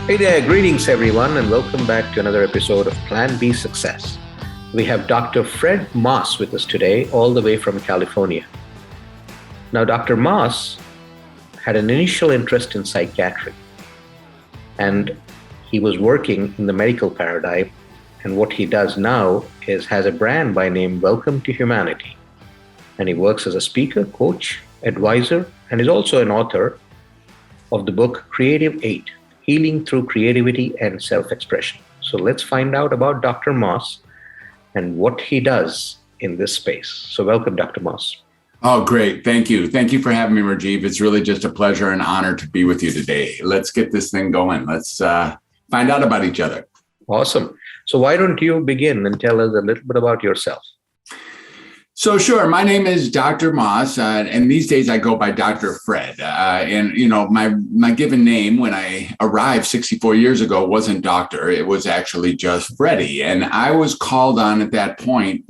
Hey there, greetings everyone, and welcome back to another episode of Plan B Success. We have Dr. Fred Moss with us today, all the way from California. Now, Dr. Moss had an initial interest in psychiatry, and he was working in the medical paradigm. And what he does now is has a brand by name Welcome to Humanity. And he works as a speaker, coach, advisor, and is also an author of the book Creative 8, Healing Through Creativity and Self-Expression. So let's find out about Dr. Moss and what he does in this space. So welcome, Dr. Moss. Oh, great. Thank you. Thank you for having me, Rajiv. It's really just a pleasure and honor to be with you today. Let's get this thing going. Let's find out about each other. Awesome. So why don't you begin and tell us a little bit about yourself? So sure. My name is Dr. Moss, and these days I go by Dr. Fred. My given name when I arrived 64 years ago wasn't doctor. It was actually just Freddie. And I was called on at that point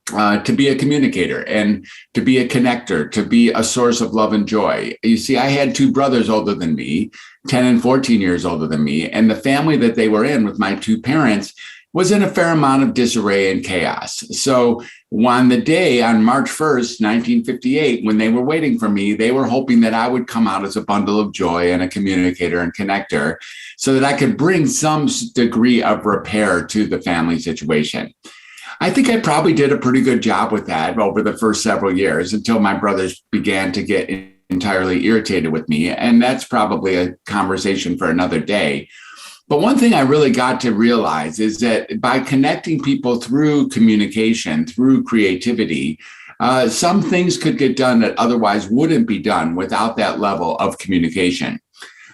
to be a communicator and to be a connector, to be a source of love and joy. You see, I had two brothers older than me, 10 and 14 years older than me. And the family that they were in with my two parents was in a fair amount of disarray and chaos. So on the day on March 1st, 1958, when they were waiting for me, they were hoping that I would come out as a bundle of joy and a communicator and connector so that I could bring some degree of repair to the family situation. I think I probably did a pretty good job with that over the first several years until my brothers began to get entirely irritated with me. And that's probably a conversation for another day. But one thing I really got to realize is that by connecting people through communication, through creativity, some things could get done that otherwise wouldn't be done without that level of communication.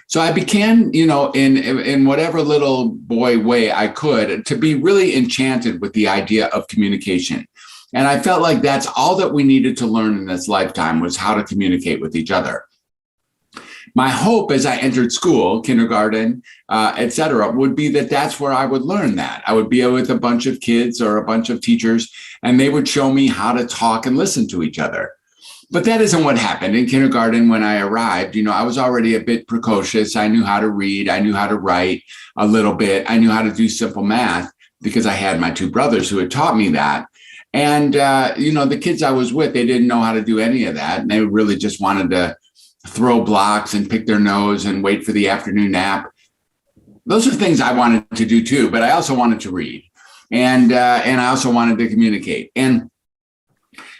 So I began, in whatever little boy way I could, to be really enchanted with the idea of communication. And I felt like that's all that we needed to learn in this lifetime was how to communicate with each other. My hope as I entered school, kindergarten, et cetera, would be that that's where I would learn that. I would be with a bunch of kids or a bunch of teachers, and they would show me how to talk and listen to each other. But that isn't what happened. In kindergarten, when I arrived, I was already a bit precocious. I knew how to read. I knew how to write a little bit. I knew how to do simple math because I had my two brothers who had taught me that. And, the kids I was with, they didn't know how to do any of that. And they really just wanted to throw blocks and pick their nose and wait for the afternoon nap. Those are things I wanted to do too, but I also wanted to read and I also wanted to communicate. And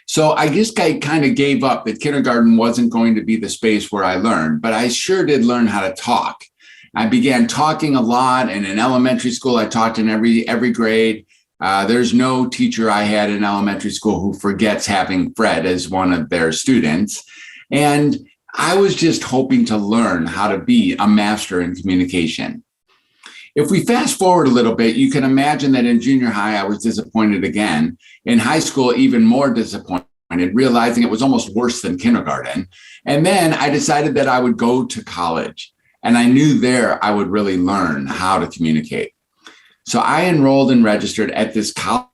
so I just kind of gave up that kindergarten wasn't going to be the space where I learned, but I sure did learn how to talk. I began talking a lot, and in elementary school, I taught in every grade. There's no teacher I had in elementary school who forgets having Fred as one of their students. And I was just hoping to learn how to be a master in communication. If we fast forward a little bit, you can imagine that in junior high, I was disappointed again. In high school, even more disappointed, realizing it was almost worse than kindergarten. And then I decided that I would go to college. And I knew there I would really learn how to communicate. So I enrolled and registered at this college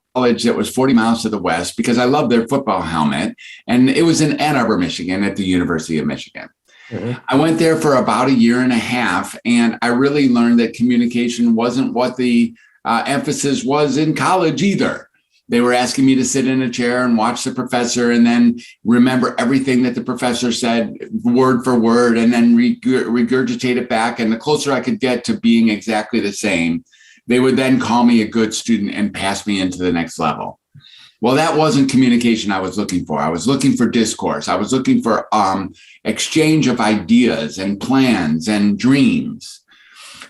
that was 40 miles to the west because I loved their football helmet. And it was in Ann Arbor, Michigan at the University of Michigan. Mm-hmm. I went there for about a year and a half, and I really learned that communication wasn't what the emphasis was in college either. They were asking me to sit in a chair and watch the professor and then remember everything that the professor said word for word and then regurgitate it back. And the closer I could get to being exactly the same, they would then call me a good student and pass me into the next level. Well, that wasn't communication I was looking for. I was looking for discourse. I was looking for exchange of ideas and plans and dreams.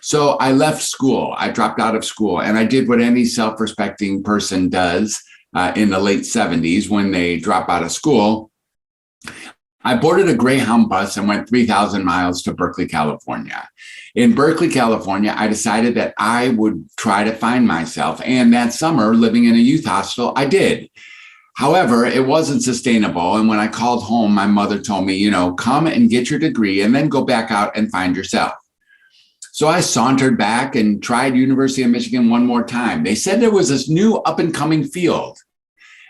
So I left school. I dropped out of school, and I did what any self-respecting person does in the late 70s when they drop out of school. I boarded a Greyhound bus and went 3,000 miles to Berkeley, California. In Berkeley, California, I decided that I would try to find myself. And that summer, living in a youth hostel, I did. However, it wasn't sustainable. And when I called home, my mother told me, come and get your degree and then go back out and find yourself. So I sauntered back and tried University of Michigan one more time. They said there was this new up and coming field,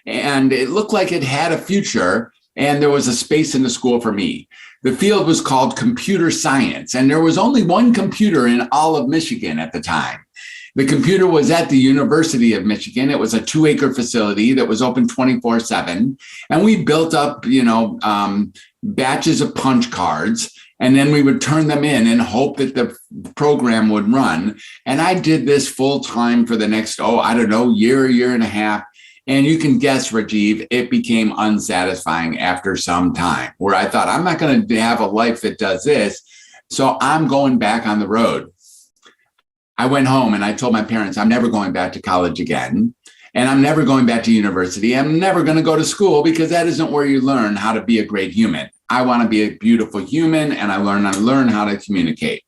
and it looked like it had a future. and there was a space in the school for me. The field was called computer science, and there was only one computer in all of Michigan at the time. The computer was at the University of Michigan. It was a 2-acre facility that was open 24/7. And we built up, batches of punch cards, and then we would turn them in and hope that the program would run. And I did this full time for the next, year and a half. And you can guess, Rajiv, it became unsatisfying after some time, where I thought, I'm not going to have a life that does this. So I'm going back on the road. I went home and I told my parents, I'm never going back to college again. And I'm never going back to university. I'm never going to go to school, because that isn't where you learn how to be a great human. I want to be a beautiful human, and I learn how to communicate.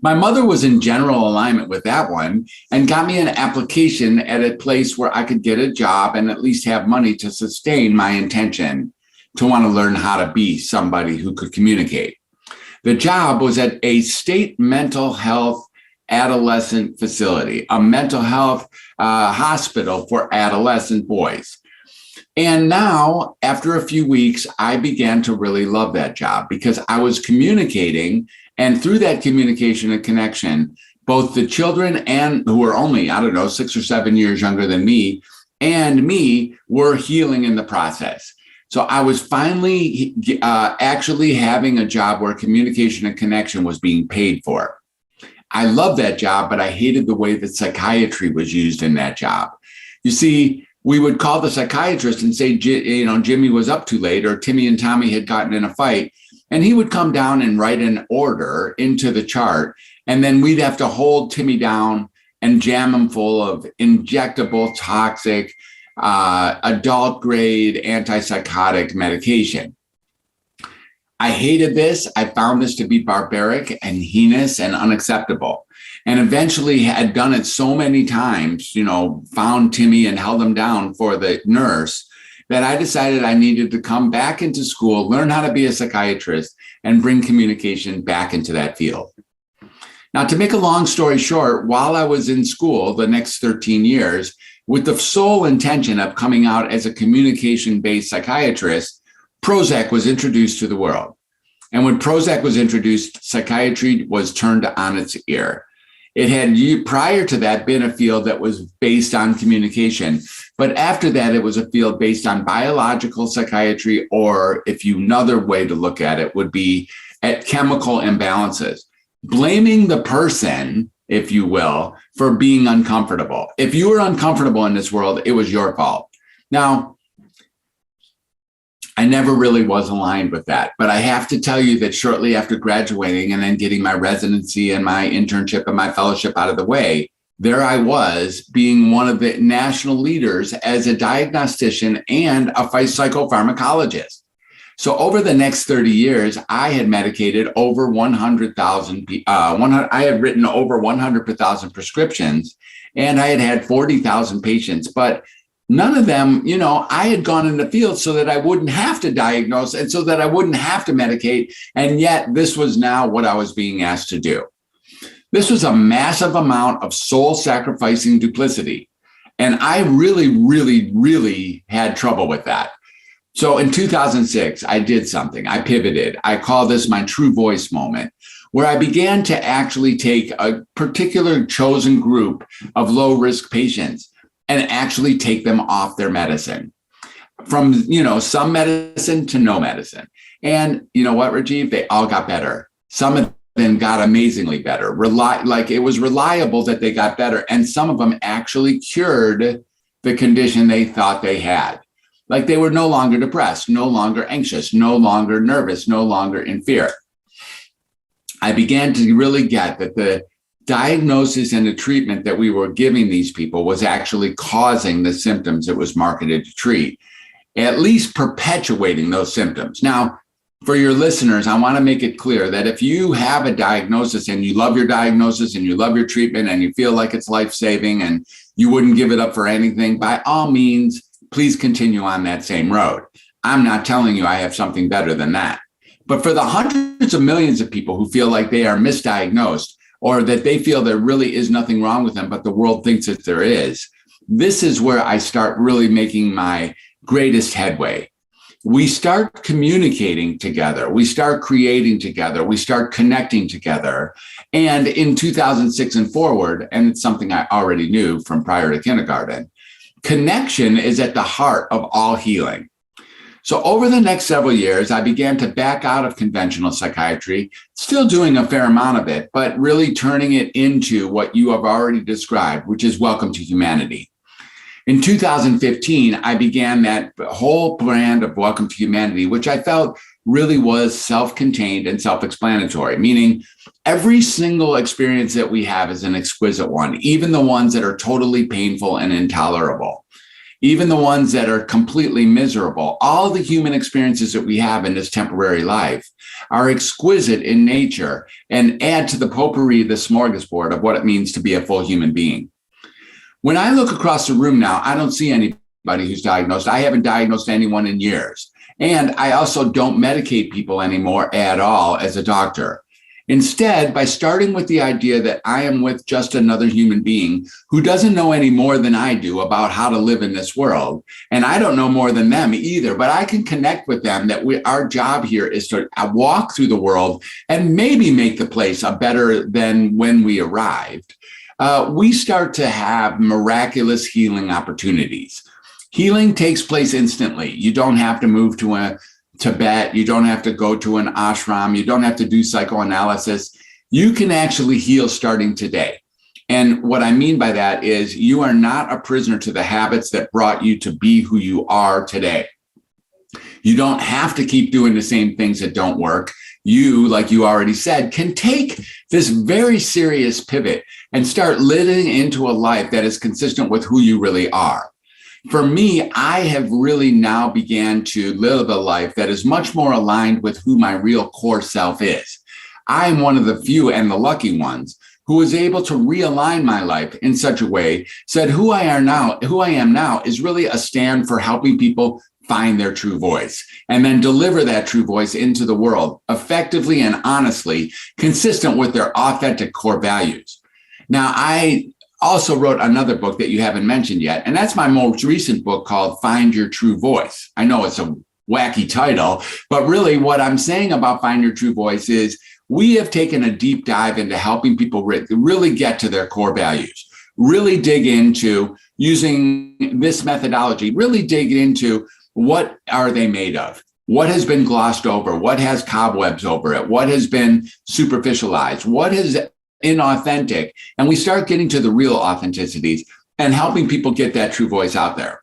My mother was in general alignment with that one and got me an application at a place where I could get a job and at least have money to sustain my intention to want to learn how to be somebody who could communicate. The job was at a state mental health adolescent facility, a mental health hospital for adolescent boys. And now, after a few weeks, I began to really love that job, because I was communicating, and through that communication and connection, both the children and who were only, 6 or 7 years younger than me, and me were healing in the process. So I was finally actually having a job where communication and connection was being paid for. I loved that job, but I hated the way that psychiatry was used in that job. You see, we would call the psychiatrist and say, Jimmy was up too late, or Timmy and Tommy had gotten in a fight. And he would come down and write an order into the chart. And then we'd have to hold Timmy down and jam him full of injectable, toxic, adult grade antipsychotic medication. I hated this. I found this to be barbaric and heinous and unacceptable. And eventually had done it so many times, found Timmy and held him down for the nurse, that I decided I needed to come back into school, learn how to be a psychiatrist, and bring communication back into that field. Now, to make a long story short, while I was in school the next 13 years, with the sole intention of coming out as a communication-based psychiatrist, Prozac was introduced to the world. And when Prozac was introduced, psychiatry was turned on its ear. It had, prior to that, been a field that was based on communication. But after that, it was a field based on biological psychiatry, or another way to look at it would be at chemical imbalances, blaming the person, if you will, for being uncomfortable. If you were uncomfortable in this world, it was your fault. Now, I never really was aligned with that, but I have to tell you that shortly after graduating and then getting my residency and my internship and my fellowship out of the way, there I was, being one of the national leaders as a diagnostician and a psychopharmacologist. So over the next 30 years, I had medicated over 100,000 people. I had written over 100,000 prescriptions, and I had 40,000 patients. But none of them, I had gone in the field so that I wouldn't have to diagnose and so that I wouldn't have to medicate. And yet this was now what I was being asked to do. This was a massive amount of soul-sacrificing duplicity. And I really, really, really had trouble with that. So in 2006, I did something. I pivoted. I call this my true voice moment, where I began to actually take a particular chosen group of low-risk patients and actually take them off their medicine, from, some medicine to no medicine. And you know what, Rajiv? They all got better. Some of them got amazingly better. It was reliable that they got better. And some of them actually cured the condition they thought they had. Like they were no longer depressed, no longer anxious, no longer nervous, no longer in fear. I began to really get that the diagnosis and the treatment that we were giving these people was actually causing the symptoms it was marketed to treat, at least perpetuating those symptoms. Now, for your listeners, I want to make it clear that if you have a diagnosis and you love your diagnosis and you love your treatment and you feel like it's life-saving and you wouldn't give it up for anything, by all means, please continue on that same road. I'm not telling you I have something better than that. But for the hundreds of millions of people who feel like they are misdiagnosed, or that they feel there really is nothing wrong with them, but the world thinks that there is, this is where I start really making my greatest headway. we start communicating together, we start creating together, we start connecting together. And in 2006 and forward, and it's something I already knew from prior to kindergarten, connection is at the heart of all healing. So over the next several years, I began to back out of conventional psychiatry, still doing a fair amount of it, but really turning it into what you have already described, which is welcome to humanity. In 2015, I began that whole brand of Welcome to Humanity, which I felt really was self-contained and self-explanatory, meaning every single experience that we have is an exquisite one, even the ones that are totally painful and intolerable, even the ones that are completely miserable. All the human experiences that we have in this temporary life are exquisite in nature and add to the potpourri, the smorgasbord of what it means to be a full human being. When I look across the room now, I don't see anybody who's diagnosed. I haven't diagnosed anyone in years. And I also don't medicate people anymore at all as a doctor. Instead, by starting with the idea that I am with just another human being who doesn't know any more than I do about how to live in this world, and I don't know more than them either, but I can connect with them, that our job here is to walk through the world and maybe make the place a better than when we arrived. We start to have miraculous healing opportunities. Healing takes place instantly. You don't have to move to a Tibet. You don't have to go to an ashram. You don't have to do psychoanalysis. You can actually heal starting today. And what I mean by that is you are not a prisoner to the habits that brought you to be who you are today. You don't have to keep doing the same things that don't work. You, like you already said, can take this very serious pivot and start living into a life that is consistent with who you really are. For me, I have really now began to live a life that is much more aligned with who my real core self is. I am one of the few and the lucky ones who was able to realign my life in such a way that who I am now is really a stand for helping people find their true voice and then deliver that true voice into the world effectively and honestly, consistent with their authentic core values. Now, I also wrote another book that you haven't mentioned yet, and that's my most recent book called Find Your True Voice. I know it's a wacky title, but really what I'm saying about Find Your True Voice is we have taken a deep dive into helping people really get to their core values, really dig into using this methodology, really dig into what are they made of? What has been glossed over? What has cobwebs over it? What has been superficialized? What is inauthentic? And we start getting to the real authenticities and helping people get that true voice out there.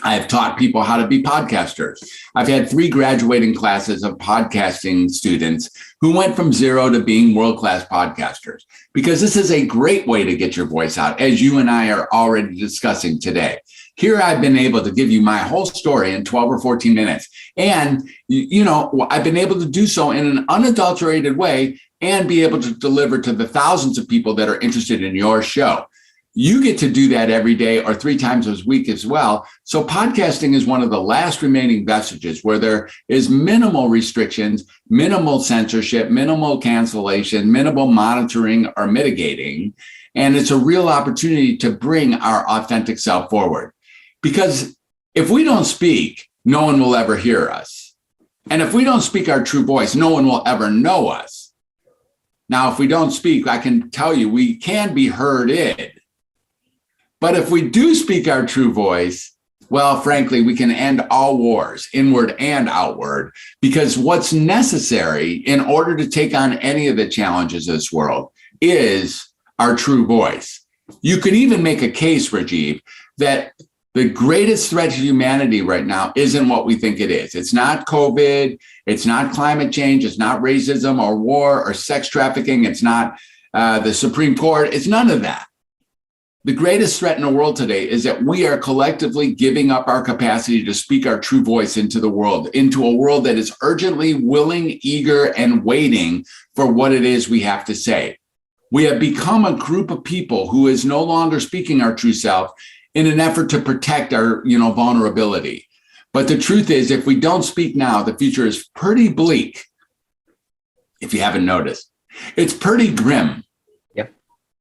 I have taught people how to be podcasters. I've had 3 graduating classes of podcasting students who went from zero to being world-class podcasters, because this is a great way to get your voice out, as you and I are already discussing today. Here I've been able to give you my whole story in 12 or 14 minutes. And, I've been able to do so in an unadulterated way and be able to deliver to the thousands of people that are interested in your show. You get to do that every day or 3 times a week as well. So podcasting is one of the last remaining vestiges where there is minimal restrictions, minimal censorship, minimal cancellation, minimal monitoring or mitigating. And it's a real opportunity to bring our authentic self forward. Because if we don't speak, no one will ever hear us. And if we don't speak our true voice, no one will ever know us. Now, if we don't speak, I can tell you we can be hearded. But if we do speak our true voice, well, frankly, we can end all wars, inward and outward, because what's necessary in order to take on any of the challenges of this world is our true voice. You could even make a case, Rajiv, that the greatest threat to humanity right now isn't what we think it is. It's not COVID. It's not climate change. It's not racism or war or sex trafficking. It's not the Supreme Court. It's none of that. The greatest threat in the world today is that we are collectively giving up our capacity to speak our true voice into the world, into a world that is urgently willing, eager, and waiting for what it is we have to say. We have become a group of people who is no longer speaking our true self in an effort to protect our, vulnerability. But the truth is, if we don't speak now, the future is pretty bleak. If you haven't noticed, it's pretty grim.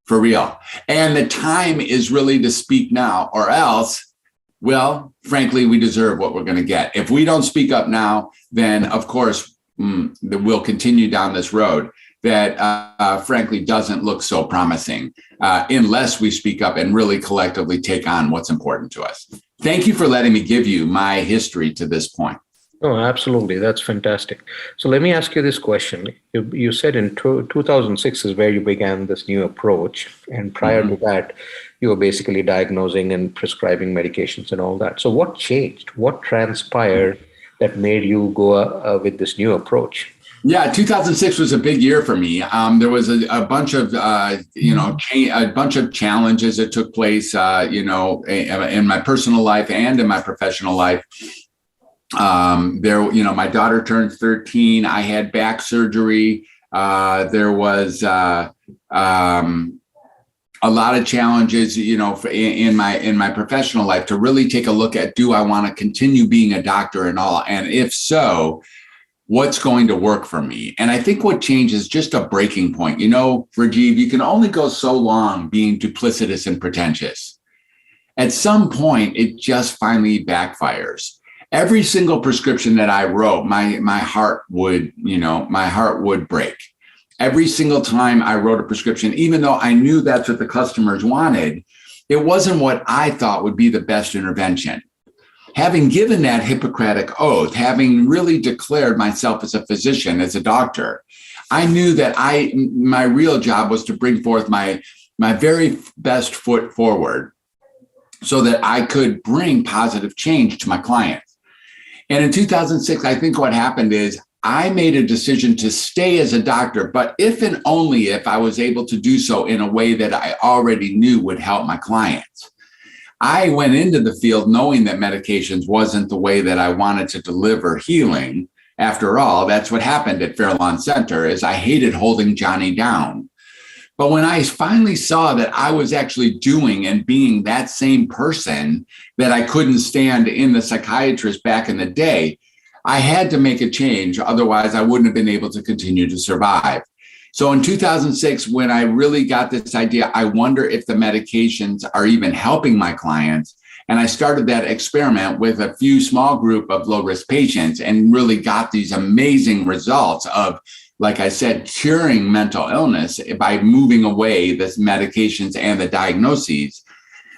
For real. And the time is really to speak now, or else Well, frankly, we deserve what we're going to get. If we don't speak up now, then of course, we'll continue down this road that frankly doesn't look so promising unless we speak up and really collectively take on what's important to us. Thank you for letting me give you my history to this point. Oh, absolutely. That's fantastic. So let me ask you this question. You said in 2006 is where you began this new approach. And prior to that, you were basically diagnosing and prescribing medications and all that. So what changed? What transpired that made you go with this new approach? Yeah, 2006 was a big year for me. There was a bunch of, a bunch of challenges that took place, in my personal life and in my professional life. My daughter turned 13. I had back surgery. There was a lot of challenges, in my professional life to really take a look at, do I want to continue being a doctor and all? And if so, what's going to work for me? And I think what changed is just a breaking point. Rajiv, you can only go so long being duplicitous and pretentious. At some point, it just finally backfires. Every single prescription that I wrote, my heart would break. Every single time I wrote a prescription, even though I knew that's what the customers wanted, it wasn't what I thought would be the best intervention. Having given that Hippocratic oath, having really declared myself as a physician, as a doctor, I knew that my real job was to bring forth my very best foot forward so that I could bring positive change to my clients. And in 2006, I think what happened is I made a decision to stay as a doctor, but if and only if I was able to do so in a way that I already knew would help my clients. I went into the field knowing that medications wasn't the way that I wanted to deliver healing. After all, that's what happened at Fairlawn Center, is I hated holding Johnny down. But when I finally saw that I was actually doing and being that same person that I couldn't stand in the psychiatrist back in the day, I had to make a change. Otherwise, I wouldn't have been able to continue to survive. So in 2006, when I really got this idea, I wonder if the medications are even helping my clients. And I started that experiment with a few small group of low-risk patients and really got these amazing results of, like I said, curing mental illness by moving away the medications and the diagnoses.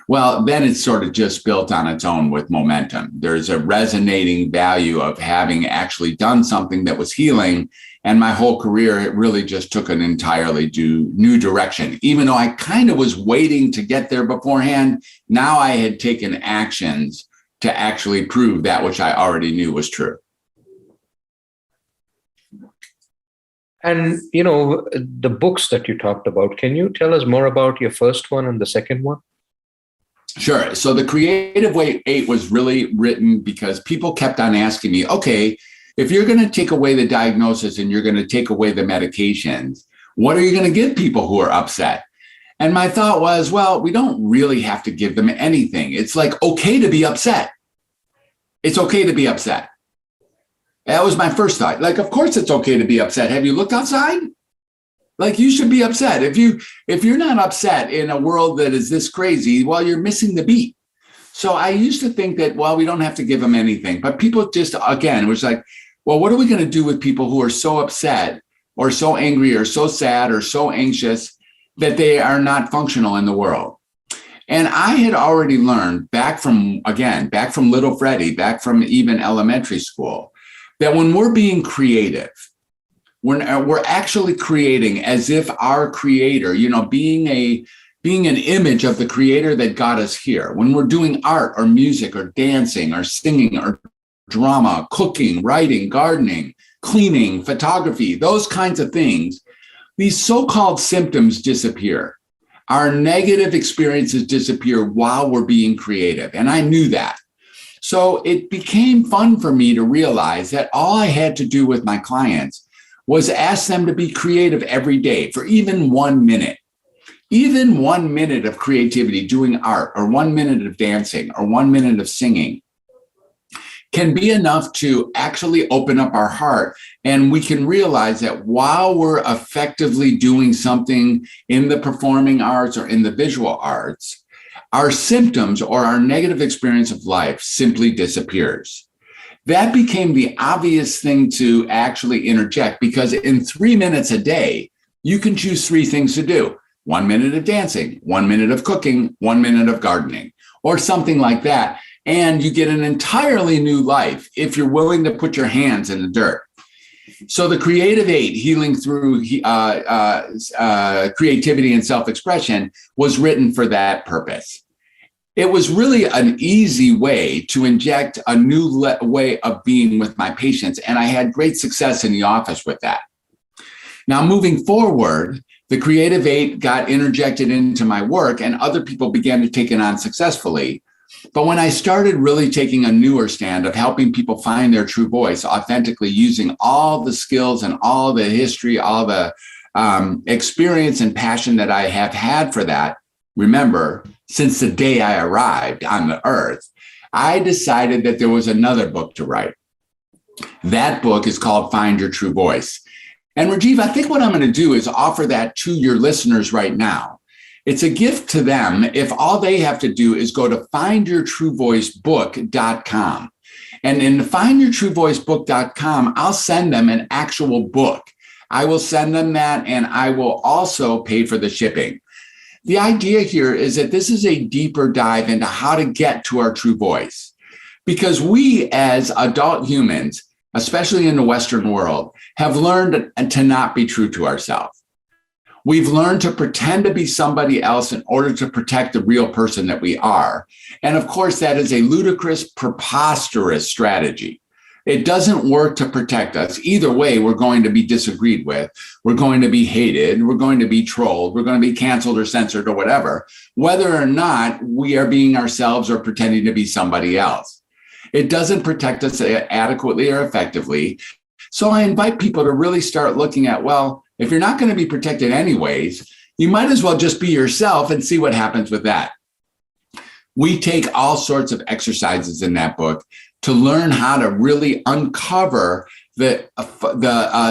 Well, then it's sort of just built on its own with momentum. There's a resonating value of having actually done something that was healing. And my whole career, it really just took an entirely new direction. Even though I kind of was waiting to get there beforehand, now I had taken actions to actually prove that which I already knew was true. And, the books that you talked about, can you tell us more about your first one and the second one? Sure. So the Creative Way 8 was really written because people kept on asking me, okay, if you're going to take away the diagnosis and you're going to take away the medications, what are you going to give people who are upset? And my thought was, well, we don't really have to give them anything. It's like, okay to be upset. It's okay to be upset. That was my first thought. Like, of course it's okay to be upset. Have you looked outside? Like, you should be upset. If you're not upset in a world that is this crazy, well, you're missing the beat. So I used to think that, well, we don't have to give them anything. But people just, again, it was like, well, what are we going to do with people who are so upset or so angry or so sad or so anxious that they are not functional in the world? And I had already learned back from little Freddie, back from even elementary school, that when we're being creative, we're actually creating as if our creator, being an image of the creator that got us here. When we're doing art or music or dancing or singing or drama, cooking, writing, gardening, cleaning, photography, those kinds of things, these so-called symptoms disappear. Our negative experiences disappear while we're being creative. And I knew that. So it became fun for me to realize that all I had to do with my clients was ask them to be creative every day for even 1 minute. Even 1 minute of creativity, doing art, or 1 minute of dancing, or 1 minute of singing can be enough to actually open up our heart. And we can realize that while we're effectively doing something in the performing arts or in the visual arts, our symptoms or our negative experience of life simply disappears. That became the obvious thing to actually interject, because in 3 minutes a day, you can choose 3 things to do. 1 minute of dancing, 1 minute of cooking, 1 minute of gardening, or something like that. And you get an entirely new life if you're willing to put your hands in the dirt. So the Creative 8, Healing Through Creativity and Self-Expression, was written for that purpose. It was really an easy way to inject a new way of being with my patients, and I had great success in the office with that. Now, moving forward, the Creative 8 got interjected into my work, and other people began to take it on successfully. But when I started really taking a newer stand of helping people find their true voice authentically, using all the skills and all the history, all the experience and passion that I have had for that, remember, since the day I arrived on the earth, I decided that there was another book to write. That book is called Find Your True Voice. And Rajiv, I think what I'm going to do is offer that to your listeners right now. It's a gift to them if all they have to do is go to findyourtruevoicebook.com. And in findyourtruevoicebook.com, I'll send them an actual book. I will send them that, and I will also pay for the shipping. The idea here is that this is a deeper dive into how to get to our true voice, because we as adult humans, especially in the Western world, have learned to not be true to ourselves. We've learned to pretend to be somebody else in order to protect the real person that we are. And of course, that is a ludicrous, preposterous strategy. It doesn't work to protect us. Either way, we're going to be disagreed with. We're going to be hated. We're going to be trolled. We're going to be canceled or censored or whatever, whether or not we are being ourselves or pretending to be somebody else. It doesn't protect us adequately or effectively. So I invite people to really start looking at, well, if you're not going to be protected anyways, you might as well just be yourself and see what happens with that. We take all sorts of exercises in that book to learn how to really uncover the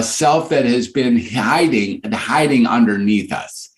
self that has been hiding underneath us.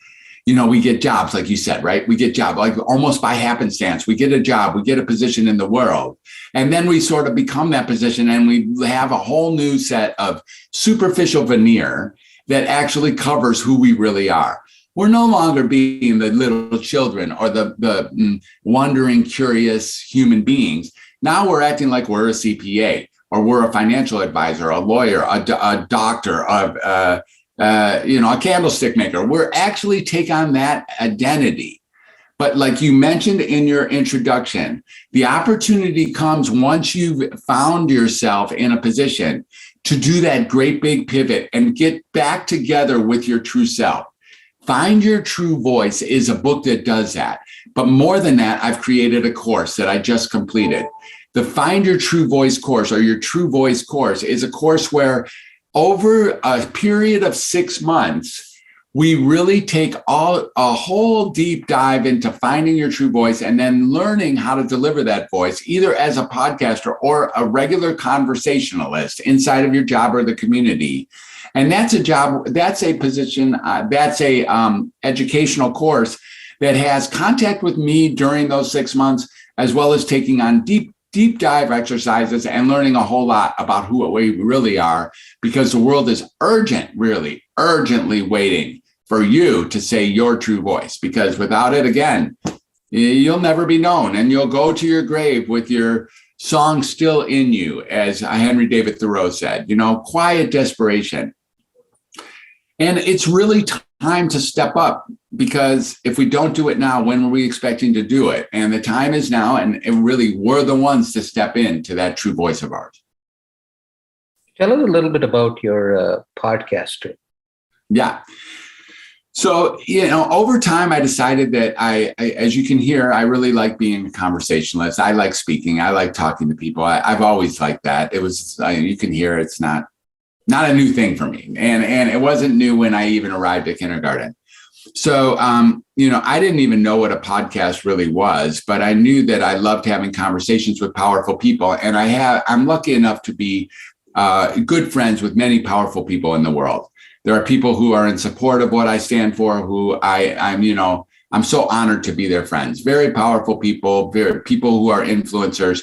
You know, we get jobs, like you said, right? We get jobs like almost by happenstance. We get a job, we get a position in the world, and then we sort of become that position, and we have a whole new set of superficial veneer that actually covers who we really are. We're no longer being the little children or the wondering, curious human beings. Now we're acting like we're a CPA, or we're a financial advisor, a lawyer, a doctor, a candlestick maker. We're actually take on that identity. But like you mentioned in your introduction, the opportunity comes once you've found yourself in a position to do that great big pivot and get back together with your true self. Find Your True Voice is a book that does that. But more than that, I've created a course that I just completed. The Find Your True Voice course, or your True Voice course, is a course where over a period of 6 months, we really take a whole deep dive into finding your true voice and then learning how to deliver that voice, either as a podcaster or a regular conversationalist inside of your job or the community. And that's a job, that's a position, that's a educational course that has contact with me during those 6 months, as well as taking on deep dive exercises and learning a whole lot about who we really are, because the world is urgently waiting for you to say your true voice, because without it, again, you'll never be known, and you'll go to your grave with your song still in you, as Henry David Thoreau said, quiet desperation. And it's really time to step up, because if we don't do it now, when are we expecting to do it? And the time is now, and really we're the ones to step into that true voice of ours. Tell us a little bit about your podcast. Yeah. So, over time, I decided that I, as you can hear, I really like being a conversationalist. I like speaking. I like talking to people. I've always liked that. It was, you can hear, it's not a new thing for me. And it wasn't new when I even arrived at kindergarten. So, I didn't even know what a podcast really was, but I knew that I loved having conversations with powerful people. And I'm lucky enough to be good friends with many powerful people in the world. There are people who are in support of what I stand for, who I'm I'm so honored to be their friends. Very powerful people, very people who are influencers.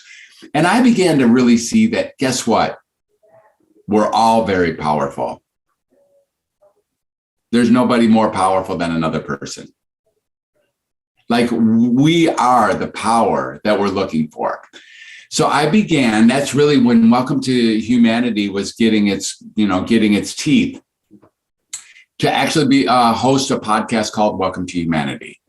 And I began to really see that, guess what? We're all very powerful. There's nobody more powerful than another person. Like, we are the power that we're looking for. So I began, that's really when Welcome to Humanity was getting its teeth, to actually be host a podcast called Welcome to Humanity.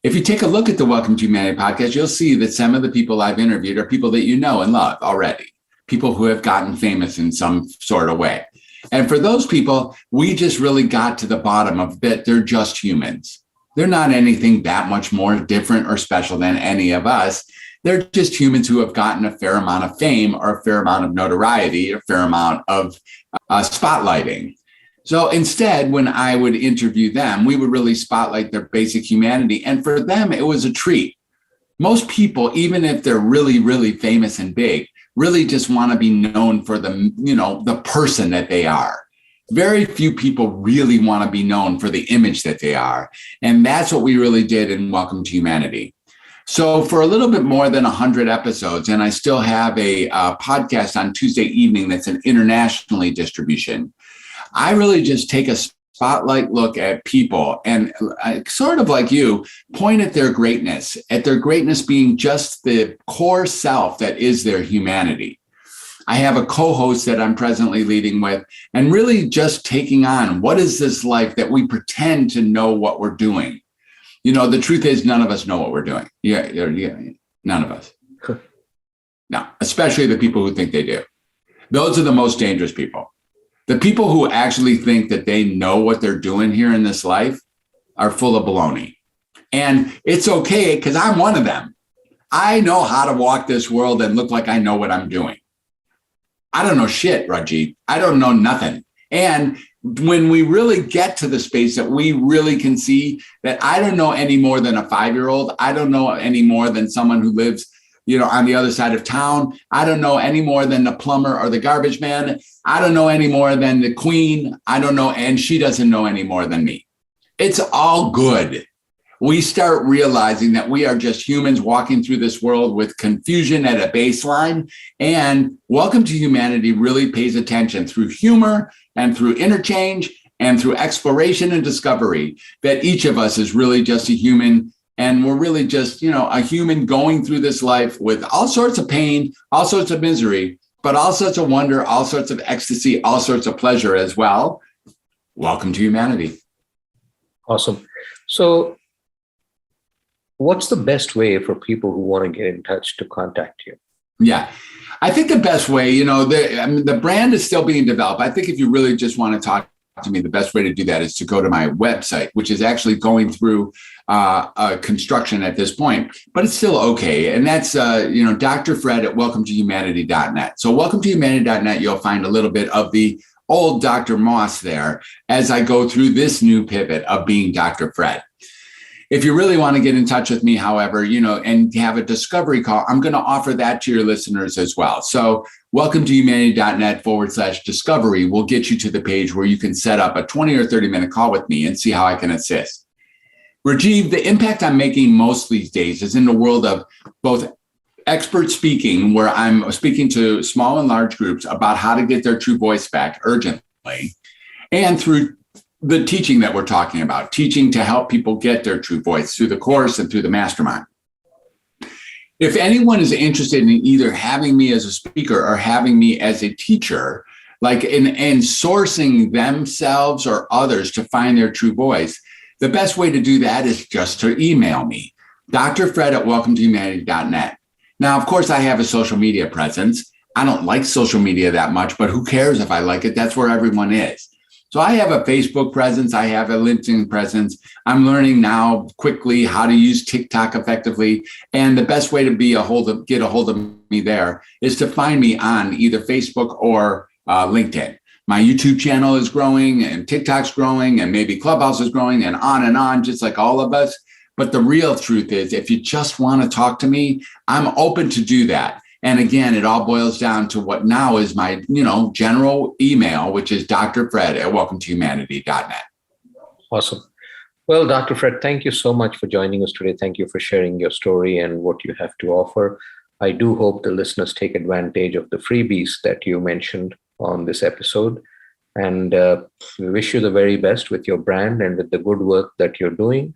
If you take a look at the Welcome to Humanity podcast, you'll see that some of the people I've interviewed are people that you know and love already, people who have gotten famous in some sort of way. And for those people, we just really got to the bottom of that. They're just humans. They're not anything that much more different or special than any of us. They're just humans who have gotten a fair amount of fame or a fair amount of notoriety, a fair amount of spotlighting. So instead, when I would interview them, we would really spotlight their basic humanity. And for them, it was a treat. Most people, even if they're really, really famous and big, really just want to be known for the person that they are. Very few people really want to be known for the image that they are. And that's what we really did in Welcome to Humanity. So for a little bit more than 100 episodes, and I still have a podcast on Tuesday evening that's an internationally distribution, I really just take a spotlight look at people and sort of like you, point at their greatness being just the core self that is their humanity. I have a co-host that I'm presently leading with, and really just taking on, what is this life that we pretend to know what we're doing? The truth is, none of us know what we're doing. Yeah, none of us. No, especially the people who think they do. Those are the most dangerous people. The people who actually think that they know what they're doing here in this life are full of baloney. And it's okay, because I'm one of them. I know how to walk this world and look like I know what I'm doing. I don't know shit, Rajiv. I don't know nothing. And when we really get to the space that we really can see that I don't know any more than a 5-year-old, I don't know any more than someone who lives on the other side of town. I don't know any more than the plumber or the garbage man. I don't know any more than the queen. I don't know, and she doesn't know any more than me. It's all good. We start realizing that we are just humans walking through this world with confusion at a baseline. And Welcome to Humanity really pays attention through humor and through interchange and through exploration and discovery that each of us is really just a human. And we're really just, a human going through this life with all sorts of pain, all sorts of misery, but all sorts of wonder, all sorts of ecstasy, all sorts of pleasure as well. Welcome to Humanity. Awesome. So what's the best way for people who want to get in touch to contact you? Yeah, I think the best way, the brand is still being developed. I think if you really just want to talk to me, the best way to do that is to go to my website, which is actually going through construction at this point, but it's still okay. And that's, Dr. Fred at welcometohumanity.net. So welcometohumanity.net, you'll find a little bit of the old Dr. Moss there as I go through this new pivot of being Dr. Fred. If you really want to get in touch with me, however, and have a discovery call, I'm going to offer that to your listeners as well. So welcometohumanity.net/discovery will get you to the page where you can set up a 20 or 30 minute call with me and see how I can assist. Rajiv, the impact I'm making most these days is in the world of both expert speaking, where I'm speaking to small and large groups about how to get their true voice back urgently, and through the teaching that we're talking about, teaching to help people get their true voice through the course and through the mastermind. If anyone is interested in either having me as a speaker or having me as a teacher, like in sourcing themselves or others to find their true voice, the best way to do that is just to email me, Dr. Fred at welcometohumanity.net. Now, of course, I have a social media presence. I don't like social media that much, but who cares if I like it? That's where everyone is. So I have a Facebook presence. I have a LinkedIn presence. I'm learning now quickly how to use TikTok effectively. And the best way to get a hold of me there is to find me on either Facebook or LinkedIn. My YouTube channel is growing and TikTok's growing and maybe Clubhouse is growing and on, just like all of us. But the real truth is, if you just want to talk to me, I'm open to do that. And again, it all boils down to what now is my, general email, which is drfred@welcometohumanity.net. Awesome. Well, Dr. Fred, thank you so much for joining us today. Thank you for sharing your story and what you have to offer. I do hope the listeners take advantage of the freebies that you mentioned on this episode. And we wish you the very best with your brand and with the good work that you're doing,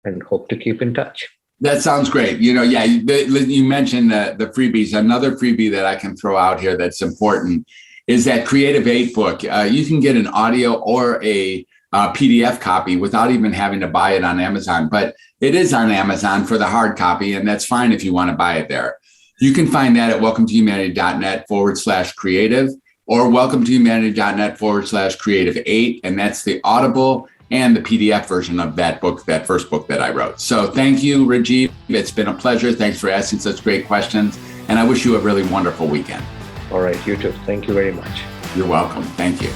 and hope to keep in touch. That sounds great. You mentioned the freebies. Another freebie that I can throw out here that's important is that Creative 8 book. You can get an audio or a PDF copy without even having to buy it on Amazon, but it is on Amazon for the hard copy, and that's fine if you want to buy it there. You can find that at welcometohumanity.net/creative or welcometohumanity.net/creative8, and that's the Audible and the PDF version of that book, that first book that I wrote. So thank you, Rajiv. It's been a pleasure. Thanks for asking such great questions, and I wish you a really wonderful weekend. All right, you too. Thank you very much. You're welcome. Thank you.